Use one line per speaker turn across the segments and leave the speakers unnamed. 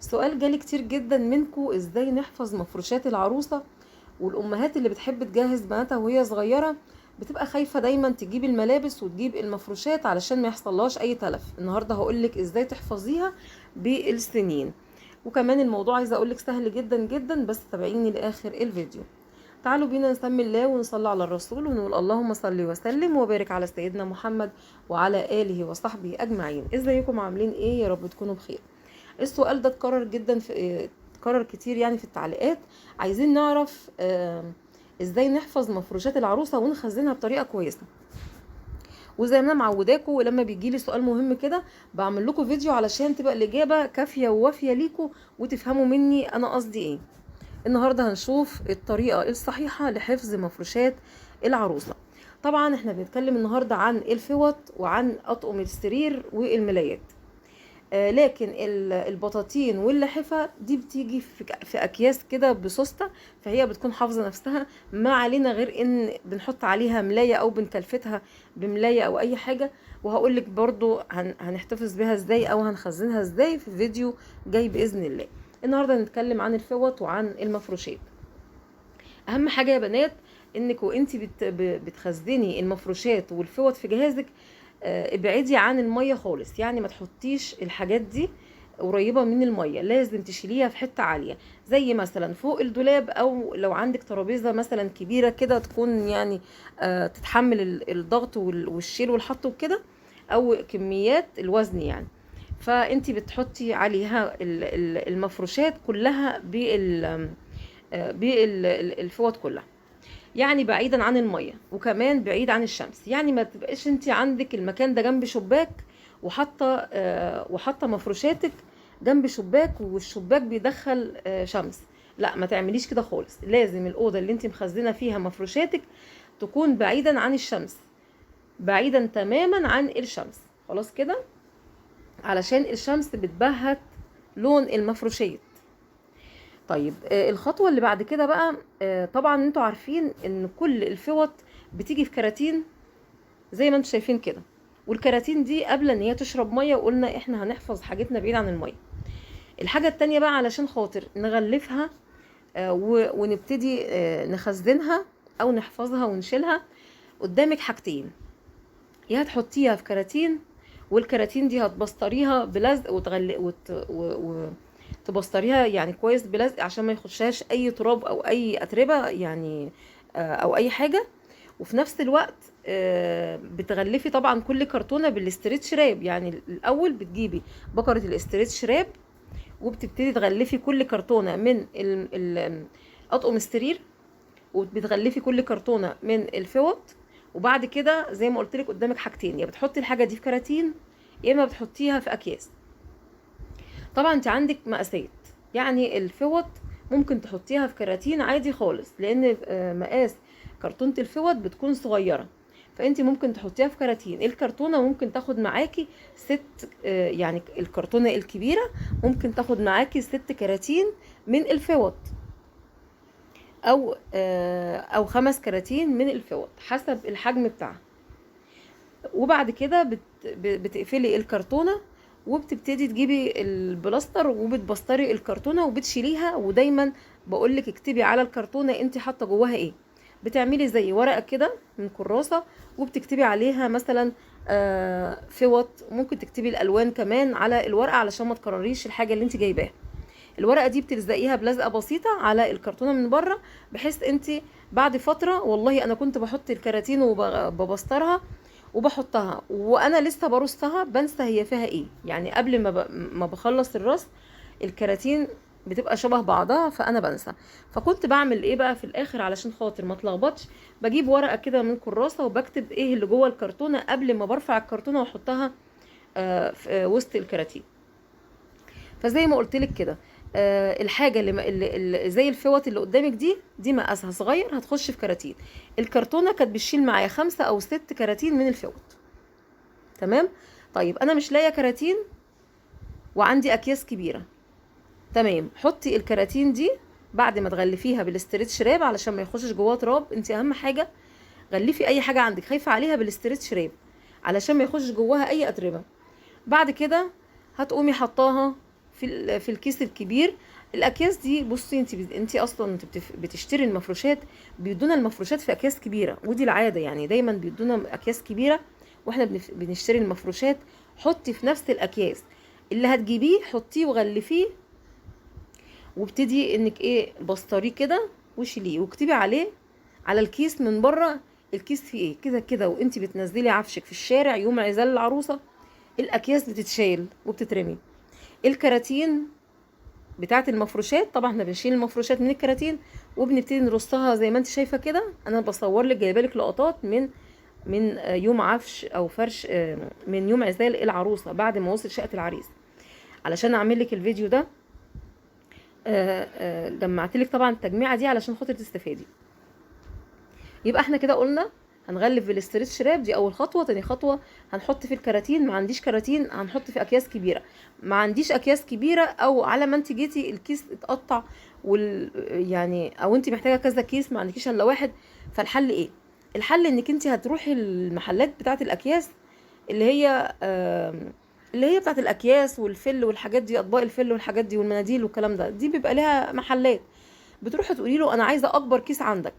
سؤال جالي كتير جدا منكو: ازاي نحفظ مفروشات العروسة؟ والامهات اللي بتحب تجهز بناتها وهي صغيرة بتبقى خايفة دايما تجيب الملابس وتجيب المفروشات علشان ما يحصلهاش اي تلف. النهاردة هقولك ازاي تحفظيها بالسنين. وكمان الموضوع عايزة اقولك سهل جدا جدا، بس تابعيني لاخر الفيديو. تعالوا بينا نسمي الله ونصلي على الرسول ونقول اللهم صل وسلم وبارك على سيدنا محمد وعلى آله وصحبه أجمعين. ازيكم عاملين ايه؟ يا رب تكونوا بخير. السؤال ده اتكرر جدا اتكرر كتير يعني في التعليقات. عايزين نعرف ازاي نحفظ مفروشات العروسة ونخزنها بطريقة كويسة. وزي ما انا معوداكم، لما بيجي لي سؤال مهم كده بعمل لكم فيديو علشان تبقى الإجابة كافية ووافية ليكم وتفهموا مني انا قصدي ايه. النهارده هنشوف الطريقة الصحيحة لحفظ مفروشات العروسة. طبعا احنا بنتكلم النهارده عن الفوط وعن اطقم السرير والملايات. لكن البطاطين واللحفة دي بتيجي في اكياس كده بسوسته، فهي بتكون حافظة نفسها. ما علينا غير ان بنحط عليها ملاية او بنكلفتها بملاية او اي حاجة. وهقولك برضو هنحتفظ بها ازاي او هنخزنها ازاي في فيديو جاي باذن الله. النهارده هنتكلم عن الفوط وعن المفروشات. اهم حاجه يا بنات انك وانتي بتخزني المفروشات والفوط في جهازك، ابعدي عن الميه خالص. يعني ما تحطيش الحاجات دي قريبه من الميه، لازم تشيليها في حته عاليه، زي مثلا فوق الدولاب، او لو عندك ترابيزه مثلا كبيره كده تكون يعني تتحمل الضغط والشيل والحط وكده، او كميات الوزن يعني. فانتي بتحطي عليها المفروشات كلها بالفوط كلها، يعني بعيدا عن الميه وكمان بعيد عن الشمس. يعني ما تبقاش انت عندك المكان ده جنب شباك وحاطه مفروشاتك جنب شباك والشباك بيدخل شمس. لا، ما تعمليش كده خالص. لازم الاوضه اللي انت مخزنه فيها مفروشاتك تكون بعيدا عن الشمس، بعيدا تماما عن الشمس. خلاص كده، علشان الشمس بتبهت لون المفروشات. طيب الخطوة اللي بعد كده بقى، طبعا انتوا عارفين ان كل الفوط بتيجي في كراتين زي ما انتوا شايفين كده، والكراتين دي قبل ان هي تشرب مية، وقلنا احنا هنحفظ حاجتنا بعيد عن المية. الحاجة التانية بقى علشان خاطر نغلفها ونبتدي نخزنها او نحفظها ونشيلها، قدامك حاجتين: يا هتحطيها في كراتين، والكراتين دي هتبسطريها بلزق تبسطريها يعني كويس بلزق عشان ما يخشهاش اي تراب او اي اتربه يعني او اي حاجه. وفي نفس الوقت بتغلفي طبعا كل كرتونه بالاستريتش راب. يعني الاول بتجيبي بكره الاستريتش راب وبتبتدي تغلفي كل كرتونه من اطقم السرير، وبتغلفي كل كرتونه من الفوط. وبعد كده زي ما قلت لك قدامك حاجتين: يا بتحطي الحاجه دي في كراتين، يا اما بتحطيها في اكياس. طبعا انت عندك مقاسات، يعني الفوط ممكن تحطيها في كراتين عادي خالص، لان مقاس كرتونة الفوط بتكون صغيرة، فانت ممكن تحطيها في كراتين. الكرتونة ممكن تاخد معاكي يعني الكرتونة الكبيرة ممكن تاخد معاكي 6 كراتين من الفوط، او 5 كراتين من الفوط حسب الحجم بتاعها. وبعد كده بتقفلي الكرتونة وبتبتدي تجيبي البلاستر وبتبستري الكرتونة وبتشيليها. ودايما بقولك اكتبي على الكرتونة انت حاطه جواها ايه. بتعملي زي ورقة كده من كراسة وبتكتبي عليها مثلا فوط. ممكن تكتبي الالوان كمان على الورقة علشان ما تكرريش الحاجة اللي انت جايباها. الورقة دي بتلزقيها بلزقة بسيطة على الكرتونة من بره، بحيث انت بعد فترة، والله انا كنت بحط الكراتين وببسترها وبحطها وانا لسه برصها بنسى هي فيها ايه. يعني قبل ما بخلص الرص الكراتين بتبقى شبه بعضها فانا بنسى. فكنت بعمل ايه بقى في الاخر علشان خاطر ما اتلخبطش؟ بجيب ورقه كده من كراسه وبكتب ايه اللي جوه الكرتونه قبل ما برفع الكرتونه واحطها في وسط الكراتين. فزي ما قلت لك كده، الحاجه اللي زي الفوط اللي قدامك دي مقاسها صغير هتخش في كراتين. الكرتونه كانت بتشيل معايا 5 أو 6 كراتين من الفوط. تمام. طيب انا مش لاقيه كراتين وعندي اكياس كبيره. تمام، حطي الكراتين دي بعد ما تغلفيها بالاستريتش راب علشان ما يخشش جواها تراب. انت اهم حاجه غلفي اي حاجه عندك خايفه عليها بالاستريتش راب علشان ما يخش جواها اي اتربه. بعد كده هتقومي حطاها في الكيس الكبير. الاكياس دي بصي، انت اصلا بتشتري المفروشات، بيدونا المفروشات في اكياس كبيره، ودي العاده يعني دايما بيدونا اكياس كبيره واحنا بنشتري المفروشات. حطي في نفس الاكياس اللي هتجيبيه، حطيه وغلفيه، وابتدي انك ايه بسطريه كده وشيليه، واكتبي عليه على الكيس من بره الكيس فيه ايه. كده كده وانت بتنزلي عفشك في الشارع يوم عزال العروسه، الاكياس بتتشال وبتترمي. الكراتين بتاعت المفروشات، طبعا احنا بنشيل المفروشات من الكراتين وبنبتدي نرصها زي ما انت شايفه كده. انا بصور لك، جايبه لك لقطات من يوم عفش او فرش، من يوم عزال العروسه بعد ما وصل شقه العريس، علشان اعمل لك الفيديو ده. جمعت لك طبعا التجميعه دي علشان خاطر تستفادي. يبقى احنا كده قلنا هنغلف بالاسترتش راب، دي اول خطوه. تاني خطوه هنحط في الكراتين. ما عنديش كراتين هنحط في اكياس كبيره. ما عنديش اكياس كبيره، او على ما انت جيتي الكيس اتقطع يعني او انت محتاجه كذا كيس ما عندكيش الا واحد، فالحل ايه؟ الحل انك انت هتروحي المحلات بتاعه الاكياس اللي هي بتاعه الاكياس والفل والحاجات دي، اطباق الفل والحاجات دي والمناديل والكلام ده، دي بيبقى لها محلات. بتروحي تقولي له انا عايزه اكبر كيس عندك،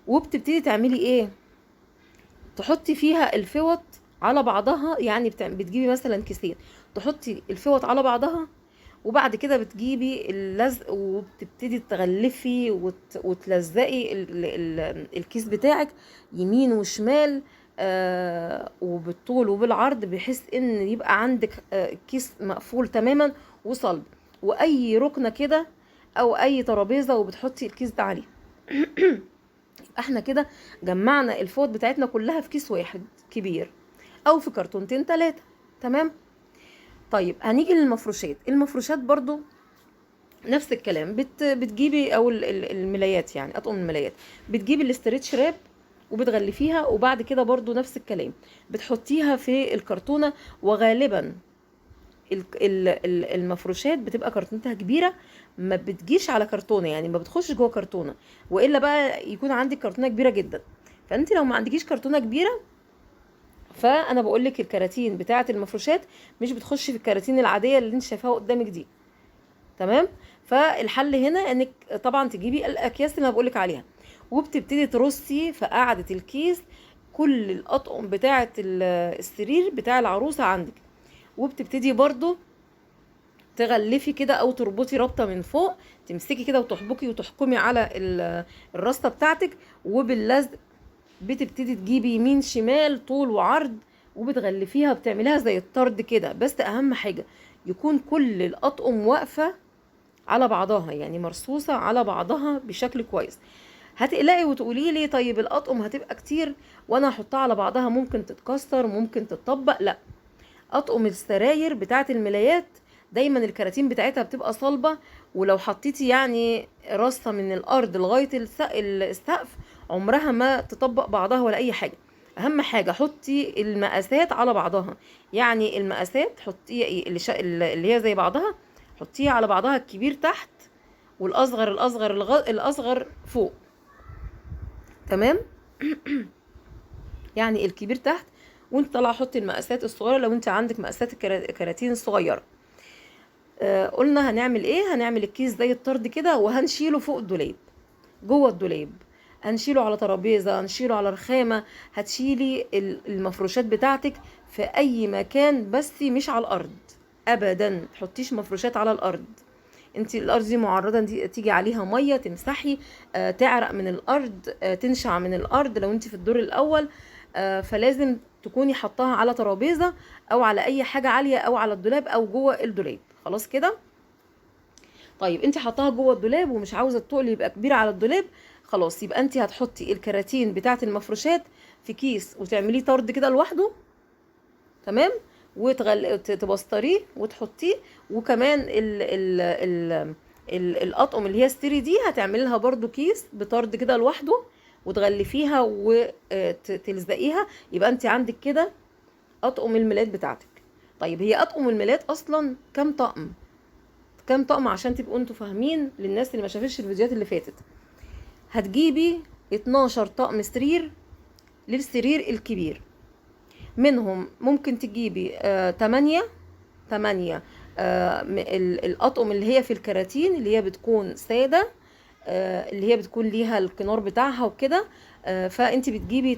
وبتبتدي تعملي ايه؟ تحطي فيها الفوط على بعضها. يعني بتجيبي مثلا كيسين، تحطي الفوط على بعضها، وبعد كده بتجيبي اللزق وبتبتدي تغلفي وتلزقي الكيس بتاعك يمين وشمال، وبالطول وبالعرض، بحيث ان يبقى عندك كيس مقفول تماما وصلب. واي ركنه كده او اي ترابيزه وبتحطي الكيس ده عليه. احنا كده جمعنا الفوط بتاعتنا كلها في كيس واحد كبير او في كرتونتين 3. تمام. طيب هنيجي للمفروشات. المفروشات برضو نفس الكلام. بتجيبي او الملايات، يعني اطقم الملايات، بتجيبي الاسترتش راب وبتغلفيها، وبعد كده برضو نفس الكلام بتحطيها في الكرتونة. وغالبا المفروشات بتبقى كرتونتها كبيره، ما بتجيش على كرتونه، يعني ما بتخش جوه كرتونه، والا بقى يكون عندك كرتونه كبيره جدا. فانت لو ما عندكيش كرتونه كبيره، فانا بقول لك الكراتين بتاعه المفروشات مش بتخش في الكراتين العاديه اللي انت شايفاها قدامك دي. تمام. فالحل هنا انك طبعا تجيبي الاكياس اللي انا بقول لك عليها، وبتبتدي ترصي في قاعده الكيس كل الاطقم بتاعه السرير بتاع العروسه عندك، وبتبتدي برضو تغلفي كده او تربطي ربطه من فوق، تمسكي كده وتحبكي وتحكمي على الرصه بتاعتك، وباللزق بتبتدي تجيبي يمين شمال طول وعرض وبتغلفيها، بتعمليها زي الطرد كده. بس اهم حاجه يكون كل الاطقم واقفه على بعضها، يعني مرصوصه على بعضها بشكل كويس. هتقلقي وتقولي لي طيب الاطقم هتبقى كتير وانا هحطها على بعضها، ممكن تتكسر ممكن تتطبق. لا، اطقم السراير بتاعه الملايات دايما الكراتين بتاعتها بتبقى صلبه، ولو حطيتي يعني رصه من الارض لغايه السقف عمرها ما تطبق بعضها ولا اي حاجه. اهم حاجه حطي المقاسات على بعضها، يعني المقاسات حطيها اللي هي زي بعضها، حطيها على بعضها، الكبير تحت والاصغر فوق. تمام. يعني الكبير تحت وانت طالعه حطي المقاسات الصغيره لو انت عندك مقاسات الكراتين الصغيره. قلنا هنعمل ايه؟ هنعمل الكيس زي الطرد كده وهنشيله فوق الدولاب، جوه الدولاب، هنشيله على ترابيزه، هنشيله على رخامه، هتشيلي المفروشات بتاعتك في اي مكان، بس مش على الارض ابدا. تحطيش مفروشات على الارض، انت الارض دي معرضه دي تيجي عليها ميه تمسحي، تعرق من الارض، تنشع من الارض لو انت في الدور الاول. فلازم تكوني حطاها على ترابيزه او على اي حاجه عاليه او على الدولاب او جوه الدولاب. خلاص كده. طيب انت حطاها جوه الدولاب ومش عاوزه التقل يبقى كبير على الدولاب، خلاص يبقى انت هتحطي الكراتين بتاعه المفروشات في كيس وتعمليه طرد كده لوحده. تمام. تبسطريه وتحطيه. وكمان الاطقم اللي هي ستيري دي هتعملي لها برده كيس بطرد كده لوحده وتغلفيها وتلزقيها. يبقى انت عندك كده اطقم الميلاد بتاعتك. طيب هي اطقم الميلاد اصلا كام طقم؟ كام طقم عشان تبقوا انتوا فاهمين للناس اللي ما شافتش الفيديوهات اللي فاتت. هتجيبي 12 طقم سرير للسرير الكبير، منهم ممكن تجيبي 8 الاطقم اللي هي في الكراتين اللي هي بتكون ساده، اللي هي بتكون ليها الكنار بتاعها وكده. فانت بتجيبي